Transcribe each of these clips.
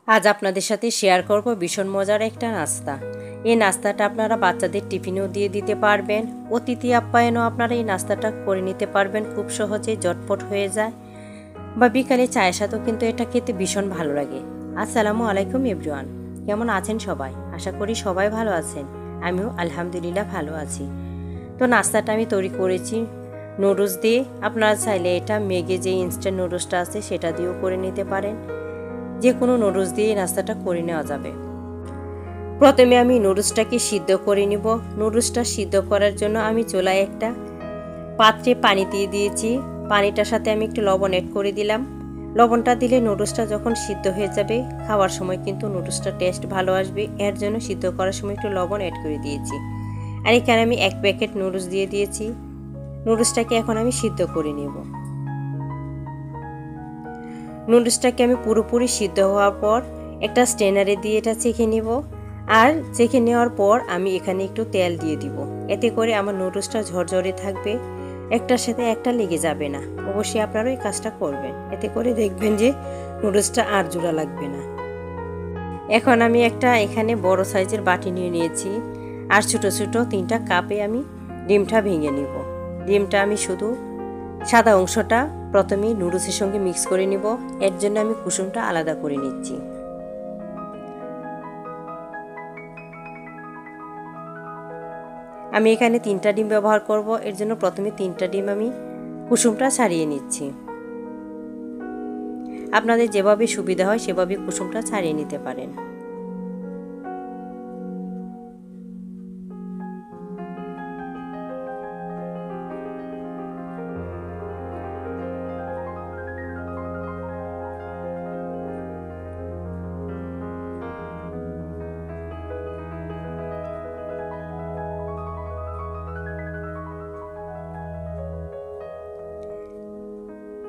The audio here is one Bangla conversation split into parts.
আজ আপনাদের সাথে শেয়ার করব ভীষণ মজার একটা নাস্তা। এই নাস্তাটা আপনারা বাচ্চাদের টিফিনেও দিয়ে দিতে পারবেন, অতিথি আপ্যায়নও আপনারা এই নাস্তাটা করে নিতে পারবেন, খুব সহজে ঝটপট হয়ে যায়, বা বিকালে চায়ের সাথেও কিন্তু এটা খেতে ভীষণ ভালো লাগে। আসসালামু আলাইকুম এভরিওয়ান, কেমন আছেন সবাই? আশা করি সবাই ভালো আছেন, আমিও আলহামদুলিল্লাহ ভালো আছি। তো নাস্তাটা আমি তৈরি করেছি নুডলস দিয়ে। আপনারা চাইলে এটা ম্যাগি যে ইনস্ট্যান্ট নুডলসটা আছে সেটা দিয়েও করে নিতে পারেন, যে কোনো নুডলস দিয়ে নাস্তাটা করে নেওয়া যাবে। প্রথমে আমি নুডলসটাকে সিদ্ধ করে নিব। নুডলসটা সিদ্ধ করার জন্য আমি চুলায় একটা পাত্রে পানি দিয়ে দিয়েছি। পানিটার সাথে আমি একটু লবণ অ্যাড করে দিলাম। লবণটা দিলে নুডলসটা যখন সিদ্ধ হয়ে যাবে, খাওয়ার সময় কিন্তু নুডলসটা টেস্ট ভালো আসবে, এর জন্য সিদ্ধ করার সময় একটু লবণ অ্যাড করে দিয়েছি। আর এখানে আমি 1 প্যাকেট নুডলস দিয়ে দিয়েছি। নুডলসটাকে এখন আমি সিদ্ধ করে নেব। নুডলসটাকে আমি পুরোপুরি সিদ্ধ হওয়ার পর একটা স্ট্রেনারে দিয়ে এটা চেখে নিব। আর চেখে নেওয়ার পর আমি এখানে একটু তেল দিয়ে দিব, এতে করে আমার নুডলসটা ঝরঝরে থাকবে, একটার সাথে একটা লেগে যাবে না। অবশ্যই আপনারা এই কাজটা করবেন, এতে করে দেখবেন যে নুডলসটা আর জোড়া লাগবে না। এখন আমি একটা এখানে বড় সাইজের বাটি নিয়ে নিয়েছি, আর ছোট ছোট 3টা কাপে আমি ডিমটা ভেঙে নিব। ডিমটা আমি শুধু সাদা অংশটা প্রথমে নুডলসের সঙ্গে মিক্স করে নিব, এর জন্য আমি কুসুমটা আলাদা করে নিচ্ছি। আমি এখানে 3টা ডিম ব্যবহার করব, এর জন্য প্রথমে 3টা ডিম আমি কুসুমটা ছাড়িয়ে নিচ্ছি। আপনাদের যেভাবে সুবিধা হয় সেভাবে কুসুমটা ছাড়িয়ে নিতে পারেন।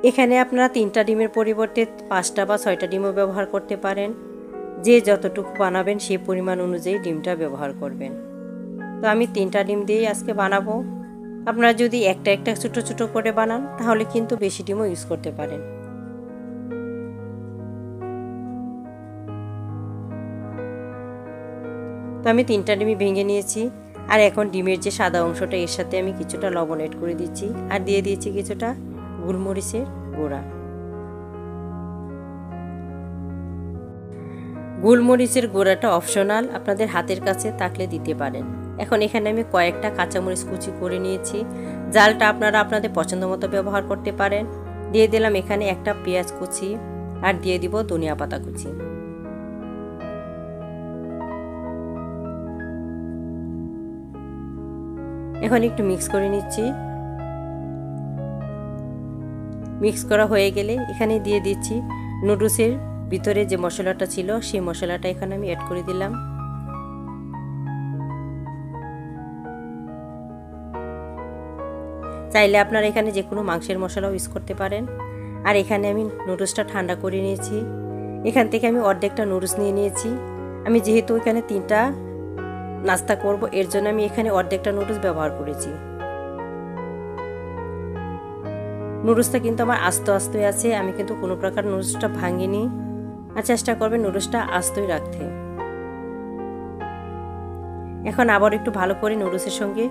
এখানে আপনারা 3টা ডিমের পরিবর্তে 5টা বা 6টা ডিমও ব্যবহার করতে পারেন, যে যতটুকু বানাবেন সেই পরিমাণ অনুযায়ী ডিমটা ব্যবহার করবেন। তো আমি 3টা ডিম দিয়েই আজকে বানাবো। আপনারা যদি একটা একটা ছোট ছোট করে বানান তাহলে কিন্তু বেশি ডিমও ইউজ করতে পারেন। তো আমি 3টা ডিমই ভেঙে নিয়েছি। আর এখন ডিমের যে সাদা অংশটা, এর সাথে আমি কিছুটা লবণ অ্যাড করে দিচ্ছি, আর দিয়ে দিয়েছি কিছুটা গোলমরিচের গুঁড়া। গোলমরিচের গুঁড়াটা অপশনাল, আপনাদের হাতের কাছে থাকলে দিতে পারেন। এখন এখানে আমি কয়েকটা কাঁচামরিচ কুচি করে নিয়েছি, জালটা আপনারা আপনাদের পছন্দ মতো ব্যবহার করতে পারেন। দিয়ে দিলাম এখানে একটা পেঁয়াজ কুচি, আর দিয়ে দিব ধনিয়া পাতা কুচি। এখন একটু মিক্স করে নিচ্ছি। মিক্স করা হয়ে গেলে এখানে দিয়ে দিচ্ছি নুডলসের ভিতরে যে মশলাটা ছিল, সেই মশলাটা এখানে আমি অ্যাড করে দিলাম। চাইলে আপনারা এখানে যে কোনো মাংসের মশলাও ইউজ করতে পারেন। আর এখানে আমি নুডলসটা ঠান্ডা করে নিয়েছি। এখান থেকে আমি অর্ধেকটা নুডলস নিয়ে নিয়েছি। আমি যেহেতু এখানে 3টা নাস্তা করব, এর জন্য আমি এখানে অর্ধেকটা নুডলস ব্যবহার করেছি। নুডলসটা কিন্তু আমার আস্তে আস্তে আছে, আমি কিন্তু কোনো প্রকার নুডলসটা ভাঙিনি। আর চেষ্টা করবেন নুডলসটা আস্তই রাখতে। এখন আবার একটু ভালো করে নুডলসের সঙ্গে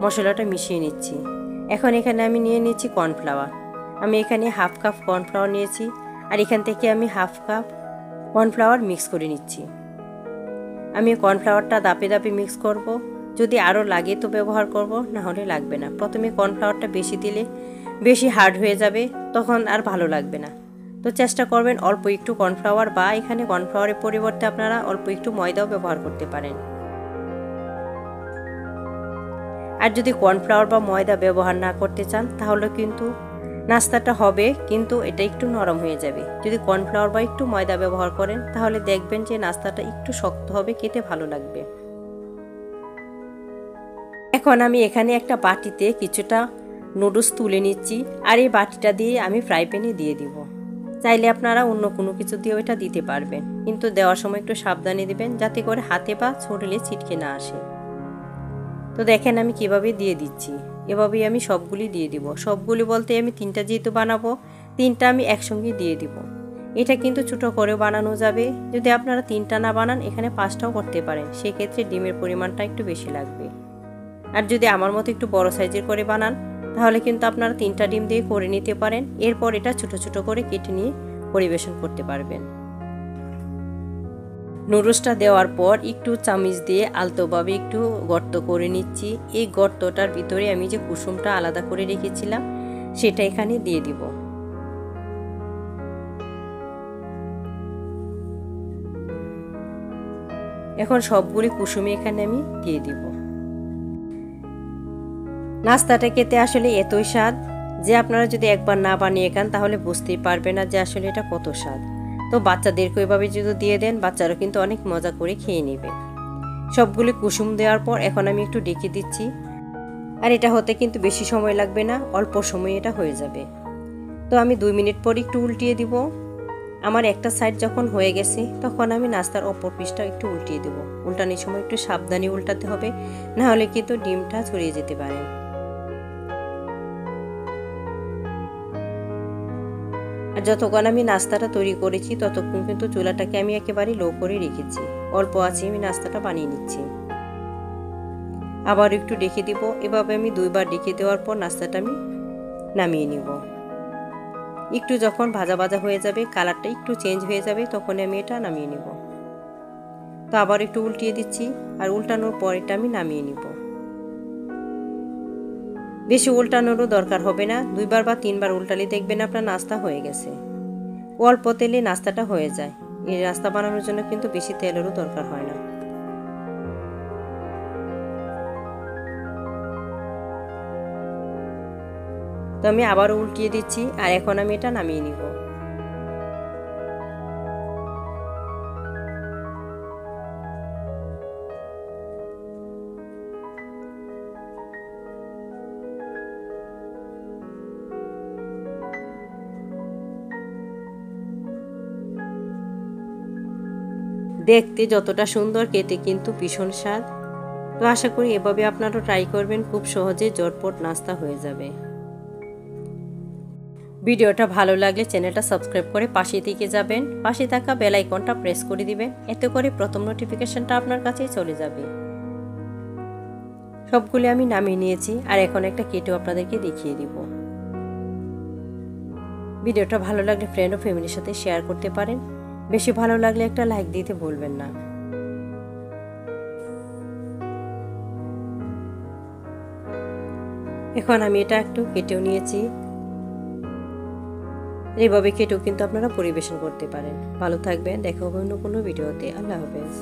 মশলাটা মিশিয়ে নিচ্ছি। এখন এখানে আমি নিয়ে নিচ্ছি কর্নফ্লাওয়ার। আমি এখানে হাফ কাপ কর্নফ্লাওয়ার নিয়েছি, আর এখান থেকে আমি হাফ কাপ কর্নফ্লাওয়ার মিক্স করে নিচ্ছি। আমি কর্নফ্লাওয়ারটা দাপে দাপে মিক্স করব, যদি আরও লাগে তো ব্যবহার করব, না হলে লাগবে না। প্রথমে কর্নফ্লাওয়ারটা বেশি দিলে বেশি হার্ড হয়ে যাবে, তখন আর ভালো লাগবে না। তো চেষ্টা করবেন অল্প একটু কর্নফ্লাওয়ার, বা এখানে কর্নফ্লাওয়ারের পরিবর্তে আপনারা অল্প একটু ময়দাও ব্যবহার করতে পারেন। আর যদি কর্নফ্লাওয়ার বা ময়দা ব্যবহার না করতে চান তাহলে কিন্তু নাস্তাটা হবে, কিন্তু এটা একটু নরম হয়ে যাবে। যদি কর্নফ্লাওয়ার বা একটু ময়দা ব্যবহার করেন তাহলে দেখবেন যে নাস্তাটা একটু শক্ত হবে, খেতে ভালো লাগবে। এখন আমি এখানে একটা বাটিতে কিছুটা নুডলস তুলে নিচ্ছি, আর এই বাটিটা দিয়ে আমি ফ্রাই প্যানে দিয়ে দিব। চাইলে আপনারা অন্য কোনো কিছু দিয়েও এটা দিতে পারবেন, কিন্তু দেওয়ার সময় একটু সাবধানে দিবেন, যাতে করে হাতে বা ছড়িয়ে ছিটকে না আসে। তো দেখেন আমি কিভাবে দিয়ে দিচ্ছি, এভাবেই আমি সবগুলি দিয়ে দিব। সবগুলি বলতে আমি 3টা যেহেতু বানাবো, 3টা আমি একসঙ্গে দিয়ে দিব। এটা কিন্তু ছোটো করেও বানানো যাবে। যদি আপনারা 3টা না বানান, এখানে 5টাও করতে পারেন। সেক্ষেত্রে ডিমের পরিমাণটা একটু বেশি লাগবে। আর যদি আমার মতো একটু বড় সাইজের করে বানান, তাহলে কিন্তু আপনারা 3টা ডিম দিয়ে করে নিতে পারেন। এরপর এটা ছোট ছোট করে কেটে নিয়ে পরিবেশন করতে পারবেন। নুডলসটা দেওয়ার পর একটু চামচ দিয়ে আলতোভাবে একটু গর্ত করে নিচ্ছি। এই গর্তটার ভিতরে আমি যে কুসুমটা আলাদা করে রেখেছিলাম সেটা এখানে দিয়ে দিব। এখন সবগুলি কুসুমে এখানে আমি দিয়ে দিব। নাস্তাটা খেতে আসলে এতই স্বাদ যে আপনারা যদি একবার না বানিয়ে খান তাহলে বুঝতেই পারবে না যে আসলে এটা কত স্বাদ। তো বাচ্চাদেরকে ওইভাবে যদি দিয়ে দেন, বাচ্চারা কিন্তু অনেক মজা করে খেয়ে নেবে। সবগুলি কুসুম দেওয়ার পর এখন আমি একটু ডেকে দিচ্ছি। আর এটা হতে কিন্তু বেশি সময় লাগবে না, অল্প সময়ে এটা হয়ে যাবে। তো আমি 2 মিনিট পর একটু উল্টিয়ে দিব। আমার একটা সাইড যখন হয়ে গেছে তখন আমি নাস্তার অপর পিসটা একটু উল্টিয়ে দেবো। উল্টানোর সময় একটু সাবধানে উল্টাতে হবে, না হলে কিন্তু ডিমটা ছড়িয়ে যেতে পারে। আর যতক্ষণ আমি নাস্তাটা তৈরি করেছি ততক্ষণ কিন্তু চুলাটাকে আমি একেবারে লো করে রেখেছি। অল্প আছে আমি নাস্তাটা বানিয়ে নিচ্ছি। আবার একটু ডেকে দিব। এভাবে আমি 2বার ডেকে দেওয়ার পর নাস্তাটা আমি নামিয়ে নিব। একটু যখন ভাজা ভাজা হয়ে যাবে, কালারটা একটু চেঞ্জ হয়ে যাবে, তখন আমি এটা নামিয়ে নিব। তো আবার একটু উল্টিয়ে দিচ্ছি। আর উল্টানোর পর এটা আমি নামিয়ে নিব। বেশি উল্টানোরও দরকার হবে না। 2বার বা 3বার উল্টালে দেখবেন আপনার নাস্তা হয়ে গেছে। অল্প তেলে নাস্তাটা হয়ে যায়। এই নাস্তা বানানোর জন্য কিন্তু বেশি তেলেরও দরকার হয় না। তো আমি আবারও উল্টিয়ে দিচ্ছি। আর এখন আমি এটা নামিয়ে নিব। দেখতে যতটা সুন্দর, খেতে কিন্তু ভীষণ স্বাদ। তো আশা করি এভাবে আপনারাও ট্রাই করবেন, খুব সহজে ঝটপট নাস্তা হয়ে যাবে। ভিডিওটা ভালো লাগলে চ্যানেলটা সাবস্ক্রাইব করে পাশে থেকে যাবেন। পাশে থাকা বেল আইকনটা প্রেস করে দিবেন, এতে করে প্রথম নোটিফিকেশনটা আপনার কাছেই চলে যাবে। সবগুলো আমি নামিয়ে নিয়েছি। আর এখন একটা কেটেও আপনাদেরকে দেখিয়ে দিব। ভিডিওটা ভালো লাগলে ফ্রেন্ড ও ফ্যামিলির সাথে শেয়ার করতে পারেন। বেশি ভালো লাগলে একটা লাইক দিতে ভুলবেন না। এখন আমি এটা একটু কেটেও নিয়েছি। এইভাবে কেটেও কিন্তু আপনারা পরিবেশন করতে পারেন। ভালো থাকবেন, দেখা হবে অন্য কোনো ভিডিওতে। আল্লাহ হাফেজ।